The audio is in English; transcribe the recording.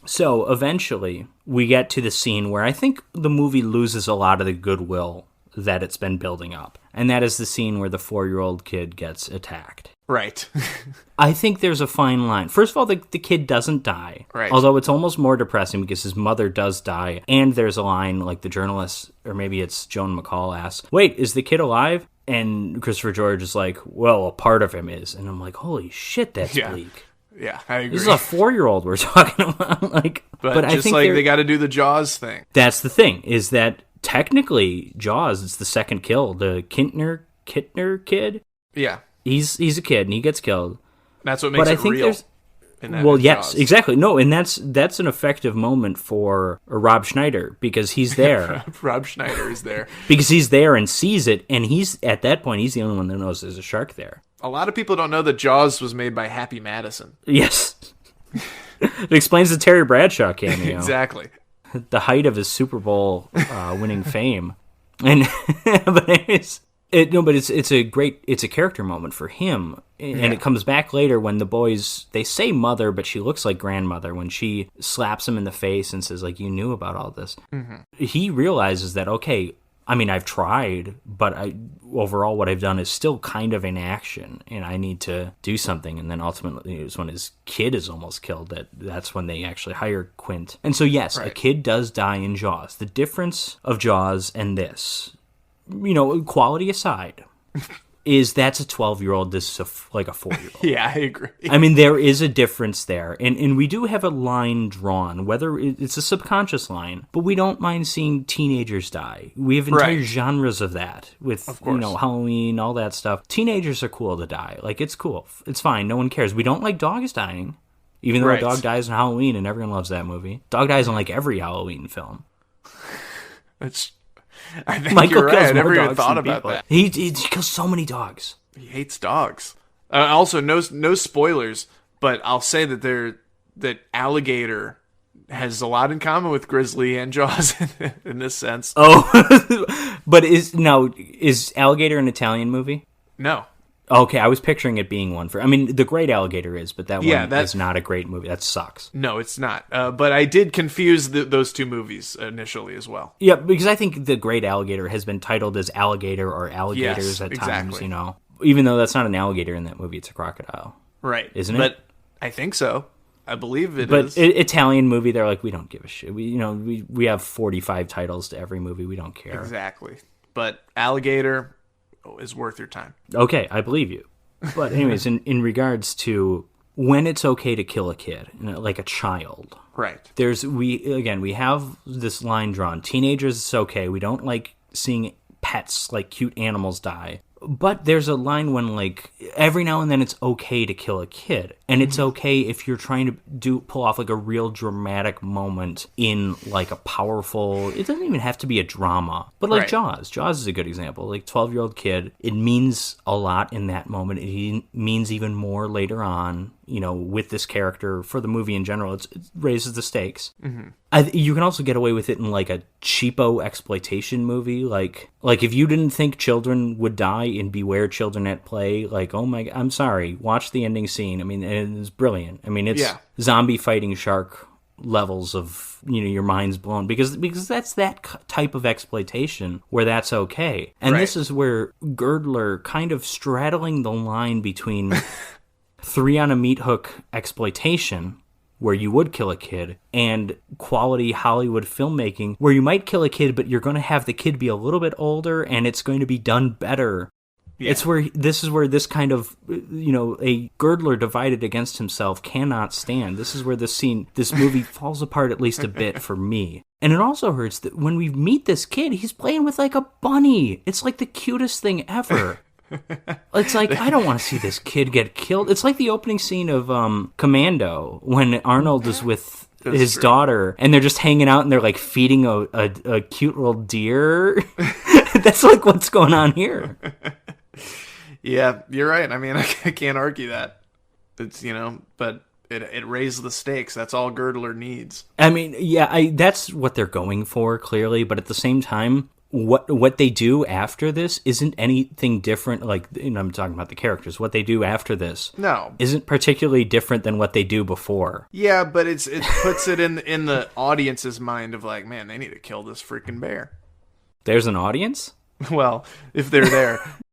So eventually we get to the scene where I think the movie loses a lot of the goodwill that it's been building up. And that is the scene where the 4-year-old kid gets attacked. Right. I think there's a fine line. First of all, the kid doesn't die. Right. Although it's almost more depressing because his mother does die. And there's a line like the journalist, or maybe it's Joan McCall, asks, "Wait, is the kid alive?" And Christopher George is like, "Well, a part of him is." And I'm like, holy shit, that's bleak. Yeah, I agree. This is a 4-year-old we're talking about. but I just think like they got to do the Jaws thing. That's the thing, is that technically Jaws is the second kill. The Kittner kid. Yeah, he's a kid and he gets killed. That's what makes it real. Yes, exactly. No, and that's an effective moment for Rob Schneider because he's there. Rob Schneider is there because he's there and sees it, and he's at that point he's the only one that knows there's a shark there. A lot of people don't know that Jaws was made by Happy Madison. Yes. It explains the Terry Bradshaw cameo. Exactly. The height of his Super Bowl winning fame. And but it's a character moment for him. And it comes back later when the boys, they say mother, but she looks like grandmother when she slaps him in the face and says, like, you knew about all this. Mm-hmm. He realizes that, okay, I mean, I've tried, but overall what I've done is still kind of inaction, and I need to do something. And then ultimately it was when his kid is almost killed that's when they actually hire Quint. And so, yes, a kid does die in Jaws. The difference of Jaws and this, quality aside, is that's a 12-year-old, this is like a 4-year-old. Yeah, I agree. I mean, there is a difference there. And we do have a line drawn, whether it's a subconscious line, but we don't mind seeing teenagers die. We have entire genres of that with, Halloween, all that stuff. Teenagers are cool to die. Like, it's cool. It's fine. No one cares. We don't like dogs dying, even though a dog dies in Halloween, and everyone loves that movie. Dog dies in, like, every Halloween film. I think Michael you're right. I never even thought about that. He kills so many dogs. He hates dogs. Also, no spoilers, but I'll say that Alligator has a lot in common with Grizzly and Jaws in this sense. Oh, but is Alligator an Italian movie? No. Okay, I was picturing it being one for... I mean, The Great Alligator is, but that one is not a great movie. That sucks. No, it's not. But I did confuse those two movies initially as well. Yeah, because I think The Great Alligator has been titled as Alligator or Alligators at times, Even though that's not an alligator in that movie, it's a crocodile. Right. Isn't it? But I think so. I believe it is. But Italian movie, they're like, we don't give a shit. We have 45 titles to every movie. We don't care. Exactly. But Alligator is worth your time. Okay, I believe you. But anyways, in regards to when it's okay to kill a kid, like a child, right? We have this line drawn. Teenagers, it's okay. We don't like seeing pets, like cute animals, die. But there's a line when, like, every now and then it's okay to kill a kid. And it's okay if you're trying to pull off, like, a real dramatic moment in, like, a powerful... It doesn't even have to be a drama. But, like, Jaws. Jaws is a good example. Like, 12-year-old kid, it means a lot in that moment. It means even more later on, with this character. For the movie in general, it raises the stakes. Mm-hmm. You can also get away with it in, like, a cheapo exploitation movie. Like if you didn't think children would die in Beware Children at Play, like, oh my... I'm sorry. Watch the ending scene. I mean, it's brilliant. I mean, it's zombie fighting shark levels of, your mind's blown. Because that's that type of exploitation where that's okay. And this is where Girdler kind of straddling the line between 3 on a meat hook exploitation, where you would kill a kid, and quality Hollywood filmmaking, where you might kill a kid, but you're going to have the kid be a little bit older, and it's going to be done better. Yeah. This is where this kind of, a Girdler divided against himself cannot stand. This is where this movie falls apart at least a bit for me. And it also hurts that when we meet this kid, he's playing with, like, a bunny. It's, like, the cutest thing ever. It's like, I don't want to see this kid get killed. It's like the opening scene of Commando when Arnold is with his daughter and they're just hanging out and they're like feeding a cute little deer. That's like what's going on here. Yeah, you're right. I mean, I can't argue that. It's, but it raised the stakes. That's all Girdler needs. I mean, yeah, that's what they're going for, clearly. But at the same time, what they do after this isn't anything different. Like, I'm talking about the characters. What they do after this, No, isn't particularly different than what they do before. yeah, but it puts it in the audience's mind of like, man, they need to kill this freaking bear. There's an audience. Well, if they're there.